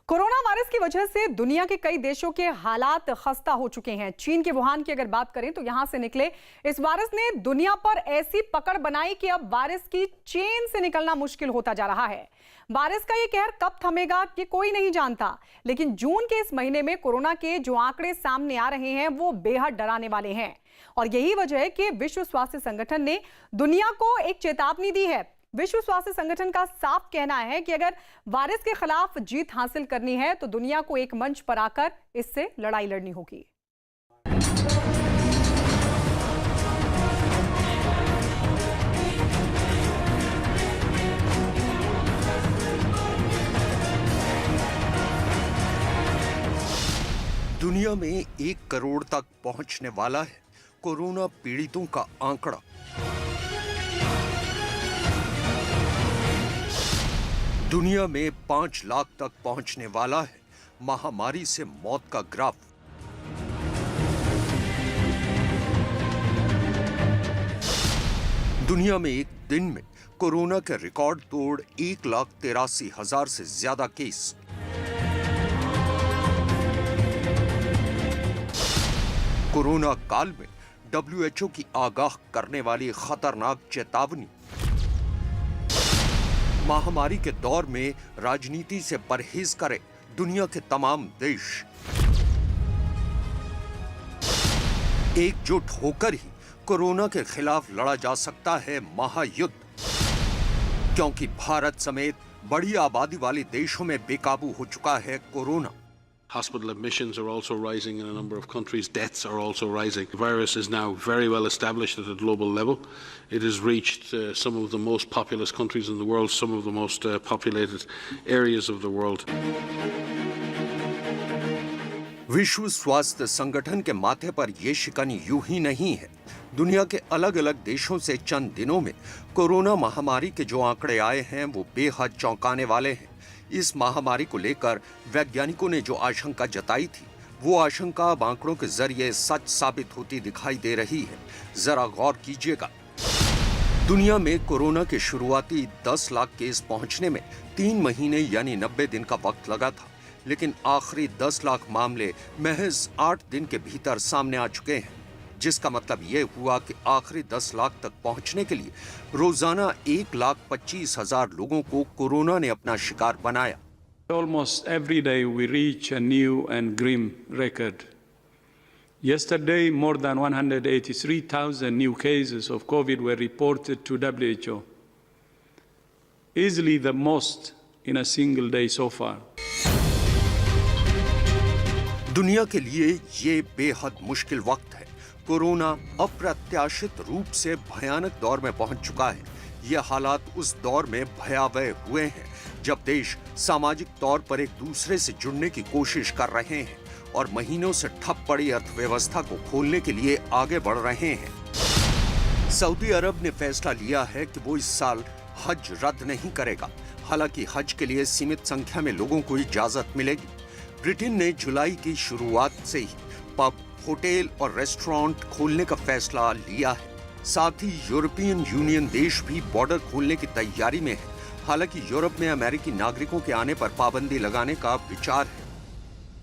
Corona virus की वजह से दुनिया के कई देशों के हालात खस्ता हो चुके हैं। चीन के वुहान की अगर बात करें तो यहां से निकले इस वायरस ने दुनिया पर ऐसी पकड़ बनाई कि अब वायरस की चेन से निकलना मुश्किल होता जा रहा है। वायरस का ये कहर कब थमेगा कि कोई नहीं जानता, लेकिन जून के इस महीने में कोरोना के जो आंकड़े सामने आ रहे हैं वो बेहद डराने वाले हैं। और यही वजह है कि विश्व स्वास्थ्य संगठन ने दुनिया को एक चेतावनी दी है। विश्व स्वास्थ्य संगठन का साफ कहना है कि अगर वायरस के खिलाफ जीत हासिल करनी है तो दुनिया को एक मंच पर आकर इससे लड़ाई लड़नी होगी। दुनिया में 1 करोड़ तक पहुंचने वाला है कोरोना पीड़ितों का आंकड़ा। दुनिया में 5 लाख तक पहुंचने वाला है महामारी से मौत का ग्राफ। दुनिया में एक दिन में कोरोना के रिकॉर्ड तोड़ 1,83,000 से ज्यादा केस। कोरोना काल में WHO की आगाह करने वाली खतरनाक चेतावनी। महामारी के दौर में राजनीति से परहेज करें दुनिया के तमाम देश। एकजुट होकर ही कोरोना के खिलाफ लड़ा जा सकता है महायुद्ध, क्योंकि भारत समेत बड़ी आबादी वाले देशों में बेकाबू हो चुका है corona. Hospital admissions are also rising in a number of countries. Deaths are also rising. The virus is now very well established at a global level. It has reached some of the most populous countries in the world, some of the most populated areas of the world. विश्व स्वास्थ्य संगठन के माथे पर यह शिकन यूं ही नहीं है। दुनिया के अलग अलग देशों से चंद दिनों में कोरोना महामारी के जो आंकड़े आए हैं वो बेहद चौंकाने वाले हैं। इस महामारी को लेकर वैज्ञानिकों ने जो आशंका जताई थी वो आशंका अब आंकड़ों के जरिए सच साबित होती दिखाई दे रही है। जरा गौर कीजिएगा। दुनिया में कोरोना के शुरुआती 10 लाख केस पहुंचने में 3 महीने यानी 90 दिन का वक्त लगा था, लेकिन आखिरी 10 लाख मामले महज 8 दिन के भीतर सामने आ चुके हैं, जिसका मतलब ये हुआ कि आखिरी 10 लाख तक पहुंचने के लिए रोजाना 1,25,000 लोगों को कोरोना ने अपना शिकार बनाया। Almost every day we reach a new and grim record. Yesterday, more than 183,000 new cases of COVID were reported to WHO, easily the most in a single day so far. दुनिया के लिए ये बेहद मुश्किल वक्त है। कोरोना अप्रत्याशित रूप से भयानक दौर में पहुंच चुका है। ये हालात उस दौर में भयावह हुए हैं जब देश सामाजिक तौर पर एक दूसरे से जुड़ने की कोशिश कर रहे हैं और महीनों से ठप पड़ी अर्थव्यवस्था को खोलने के लिए आगे बढ़ रहे हैं। सऊदी अरब ने फैसला लिया है कि वो इस साल हज रद्द नहीं करेगा। हालांकि हज के लिए सीमित संख्या में लोगों को इजाजत मिलेगी। ब्रिटेन ने जुलाई की शुरुआत से ही पब, होटल और रेस्टोरेंट खोलने का फैसला लिया है। साथ ही यूरोपियन यूनियन देश भी बॉर्डर खोलने की तैयारी में है। हालांकि यूरोप में अमेरिकी नागरिकों के आने पर पाबंदी लगाने का विचार है।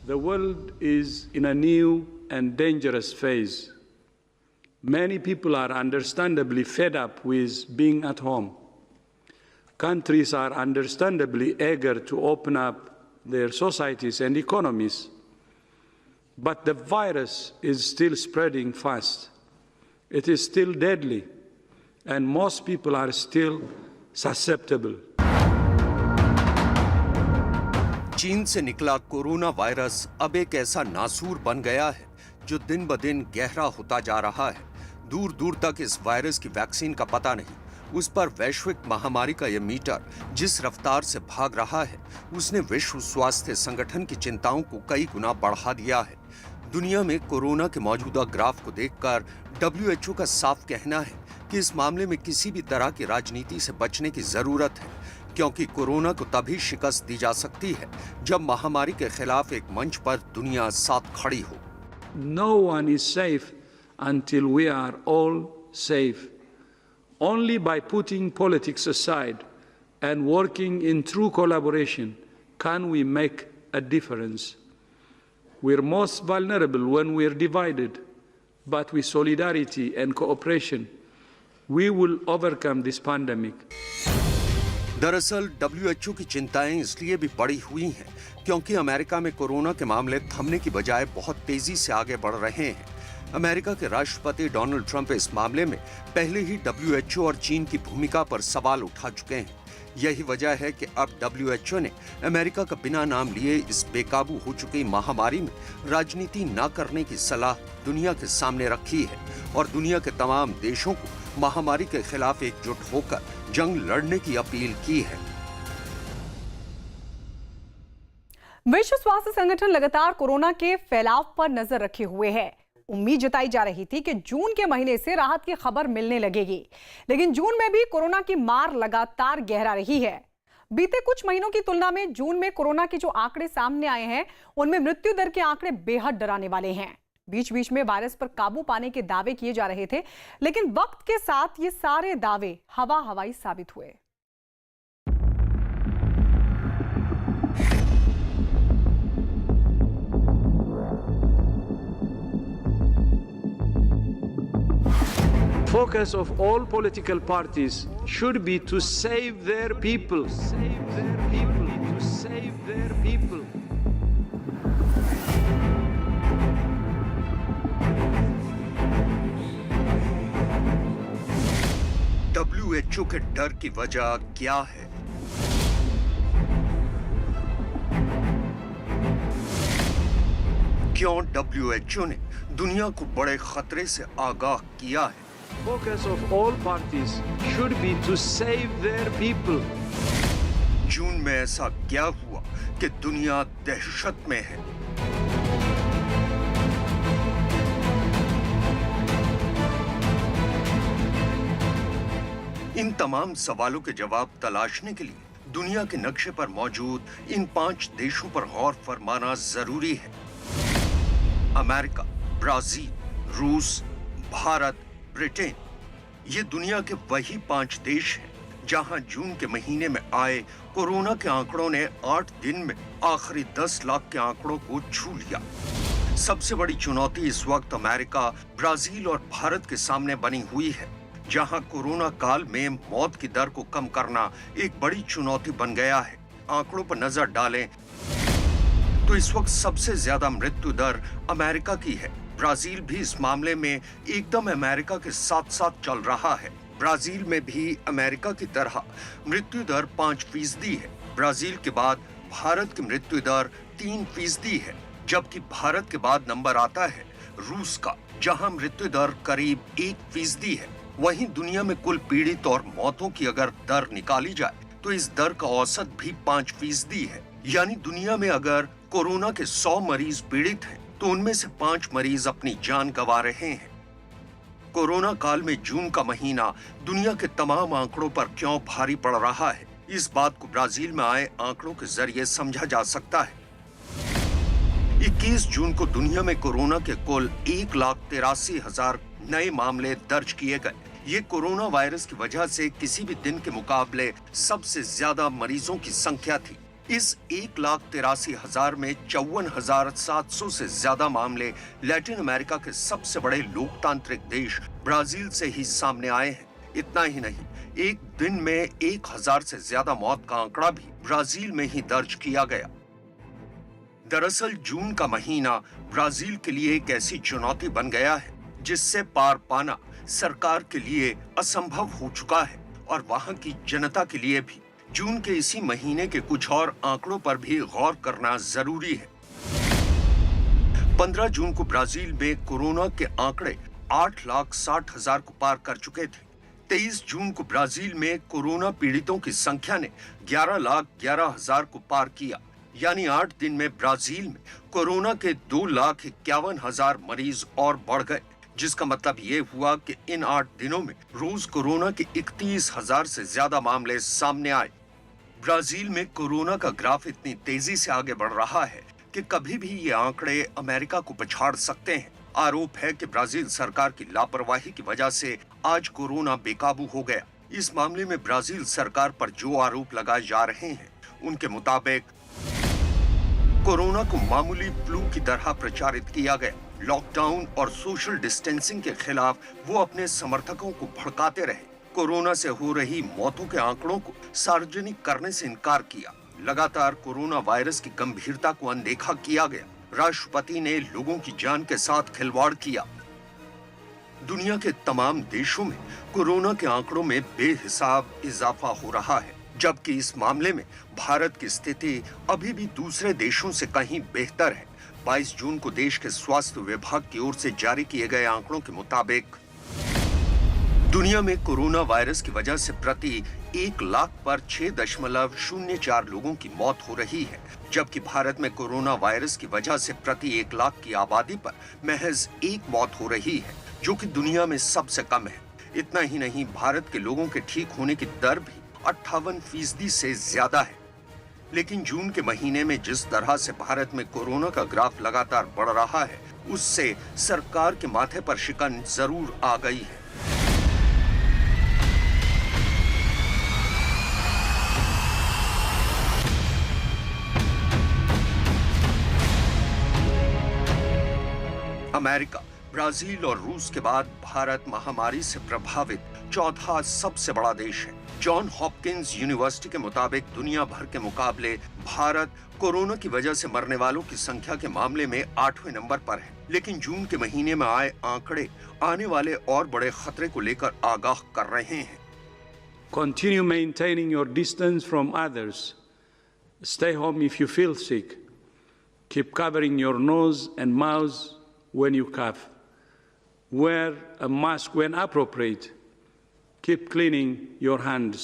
The world is in a new and dangerous phase. Many people are understandably fed up with being at home. Countries are understandably eager to open up their societies and economies. But the virus is still spreading fast. It is still deadly, and most people are still susceptible. चीन से निकला corona virus अब एक ऐसा नासूर बन गया है जो दिन ब दिन गहरा होता जा रहा है। दूर दूर तक इस वायरस की वैक्सीन का पता नहीं। उस पर वैश्विक महामारी का यह मीटर जिस रफ्तार से भाग रहा है उसने विश्व स्वास्थ्य संगठन की चिंताओं को कई गुना बढ़ा दिया है। दुनिया में कोरोना के मौजूदा ग्राफ को देखकर WHO का साफ कहना है कि इस मामले में किसी भी तरह की राजनीति से बचने की जरूरत है, क्योंकि कोरोना को तभी शिकस्त दी जा सकती है जब महामारी के खिलाफ एक मंच पर दुनिया साथ खड़ी हो। No one is safe until we are all safe. Only by putting politics aside and working in true collaboration can we make a difference. We're most vulnerable when we're divided, but with solidarity and cooperation, we will overcome this pandemic. दरअसल WHO की चिंताएं इसलिए भी बढ़ी हुई हैं क्योंकि America में कोरोना के मामले थमने की बजाय बहुत तेजी से आगे बढ़ रहे हैं। अमेरिका के राष्ट्रपति डोनाल्ड ट्रंप इस मामले में पहले ही WHO और चीन की भूमिका पर सवाल उठा चुके हैं। यही वजह है कि अब WHO ने अमेरिका का बिना नाम लिए इस बेकाबू हो चुकी महामारी में राजनीति न करने की सलाह दुनिया के सामने रखी है और दुनिया के तमाम देशों को महामारी के खिलाफ एकजुट होकर जंग लड़ने की अपील की है। विश्व स्वास्थ्य संगठन लगातार कोरोना के फैलाव पर नजर रखे हुए है। उम्मीद जताई जा रही थी कि जून के महीने से राहत की खबर मिलने लगेगी, लेकिन जून में भी कोरोना की मार लगातार गहरा रही है। बीते कुछ महीनों की तुलना में जून में कोरोना के जो आंकड़े सामने आए हैं, उनमें मृत्यु दर के आंकड़े बेहद डराने वाले हैं। बीच बीच में वायरस पर काबू पाने के दावे किए जा रहे थे, लेकिन वक्त के साथ ये सारे दावे हवाई साबित हुए। Focus of all political parties should be to save their people. Save their people. To save their people. WHO के डर की वजह क्या है? क्यों WHO ने दुनिया को बड़े खतरे से आगाह किया है? Focus of all parties should be to save their people. जून में ऐसा क्या हुआ कि दुनिया दहशत में है? इन तमाम सवालों के जवाब तलाशने के लिए दुनिया के नक्शे पर मौजूद इन 5 देशों पर गौर फरमाना जरूरी है। अमेरिका, ब्राजील, रूस, भारत, ब्रिटेन, ये दुनिया के वही 5 देश हैं जहां जून के महीने में आए कोरोना के आंकड़ों ने 8 दिन में आखिरी 10 लाख के आंकड़ों को छू लिया। सबसे बड़ी चुनौती इस वक्त अमेरिका, ब्राजील और भारत के सामने बनी हुई है, जहां कोरोना काल में मौत की दर को कम करना एक बड़ी चुनौती बन गया है। आंकड़ों पर नजर डालें तो इस वक्त सबसे ज्यादा मृत्यु दर अमेरिका की है। ब्राजील भी इस मामले में एकदम अमेरिका के साथ साथ चल रहा है। ब्राजील में भी अमेरिका की तरह मृत्यु दर 5% है। ब्राजील के बाद भारत की मृत्यु दर 3% है, जबकि भारत के बाद नंबर आता है रूस का, जहां मृत्यु दर करीब 1% है। वहीं दुनिया में कुल पीड़ित और मौतों की अगर दर निकाली जाए तो इस दर का औसत भी 5% है। यानी दुनिया में अगर कोरोना के 100 मरीज पीड़ित हैं तो उनमें से 5 मरीज अपनी जान गंवा रहे हैं। कोरोना काल में जून का महीना दुनिया के तमाम आंकड़ों पर क्यों भारी पड़ रहा है, इस बात को ब्राजील में आए आंकड़ों के जरिए समझा जा सकता है। 21 जून को दुनिया में कोरोना के कुल 1,83,000 नए मामले दर्ज किए गए। ये कोरोना वायरस की वजह से किसी भी दिन के मुकाबले सबसे ज्यादा मरीजों की संख्या थी। इस 1,83,000 में 54,700 से ज्यादा मामले लैटिन अमेरिका के सबसे बड़े लोकतांत्रिक देश ब्राजील से ही सामने आए हैं। इतना ही नहीं, एक दिन में 1,000 से ज्यादा मौत का आंकड़ा भी ब्राजील में ही दर्ज किया गया। दरअसल जून का महीना ब्राजील के लिए एक ऐसी चुनौती बन गया है जिससे पार पाना सरकार के लिए असंभव हो चुका है और वहां की जनता के लिए भी। जून के इसी महीने के कुछ और आंकड़ों पर भी गौर करना जरूरी है। 15 जून को ब्राजील में कोरोना के आंकड़े 8,60,000 को पार कर चुके थे। 23 जून को ब्राजील में कोरोना पीड़ितों की संख्या ने 11,11,000 को पार किया। यानी 8 दिन में ब्राजील में कोरोना के 2,51,000 मरीज और बढ़ गए, जिसका मतलब ये हुआ कि इन 8 दिनों में रोज कोरोना के 31,000 से ज्यादा मामले सामने आए। ब्राजील में कोरोना का ग्राफ इतनी तेजी से आगे बढ़ रहा है कि कभी भी ये आंकड़े अमेरिका को पछाड़ सकते हैं। आरोप है कि ब्राजील सरकार की लापरवाही की वजह से आज कोरोना बेकाबू हो गया। इस मामले में ब्राजील सरकार पर जो आरोप लगाए जा रहे हैं, उनके मुताबिक कोरोना को मामूली फ्लू की तरह प्रचारित किया गया। लॉकडाउन और सोशल डिस्टेंसिंग के खिलाफ वो अपने समर्थकों को भड़काते रहे। कोरोना से हो रही मौतों के आंकड़ों को सार्वजनिक करने से इनकार किया। लगातार कोरोना वायरस की गंभीरता को अनदेखा किया गया। राष्ट्रपति ने लोगों की जान के साथ खिलवाड़ किया। दुनिया के तमाम देशों में कोरोना के आंकड़ों में बेहिसाब इजाफा हो रहा है, जबकि इस मामले में भारत की स्थिति अभी भी दूसरे देशों से कहीं बेहतर है। 22 जून को देश के स्वास्थ्य विभाग की ओर से जारी किए गए आंकड़ों के मुताबिक दुनिया में कोरोना वायरस की वजह से प्रति 1 लाख पर 6.04 लोगों की मौत हो रही है, जबकि भारत में कोरोना वायरस की वजह से प्रति 1 लाख की आबादी पर महज 1 मौत हो रही है, जो कि दुनिया में सबसे कम है। इतना ही नहीं, भारत के लोगों के ठीक होने की दर भी 58% से ज्यादा है। लेकिन जून के महीने में जिस तरह से भारत में कोरोना का ग्राफ लगातार बढ़ रहा है, उससे सरकार के माथे पर शिकन जरूर आ गई है। अमेरिका, ब्राजील और रूस के बाद भारत महामारी से प्रभावित चौथा सबसे बड़ा देश है। जॉन हॉपकिंस यूनिवर्सिटी के मुताबिक दुनिया भर के मुकाबले भारत कोरोना की वजह से मरने वालों की संख्या के मामले में 8वें नंबर पर है। लेकिन जून के महीने में आए आंकड़े आने वाले और बड़े खतरे को लेकर आगाह कर रहे हैं। Continue maintaining your distance from others. Stay home if you feel sick. Keep covering your nose and mouth when you cough. Wear a mask when appropriate. Keep cleaning your hands.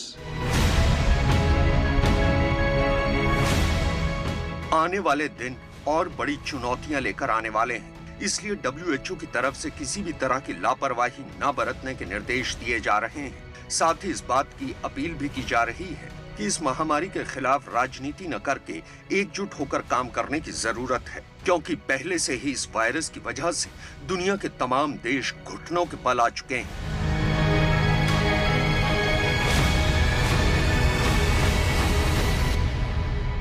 आने वाले दिन और बड़ी चुनौतियां लेकर आने वाले हैं, इसलिए WHO की तरफ से किसी भी तरह की लापरवाही न बरतने के निर्देश दिए जा रहे हैं। साथ ही इस बात की अपील भी की जा रही है कि इस महामारी के खिलाफ राजनीति न करके एकजुट होकर काम करने की जरूरत है, क्योंकि पहले से ही इस वायरस की वजह से दुनिया के तमाम देश घुटनों के बल आ चुके हैं।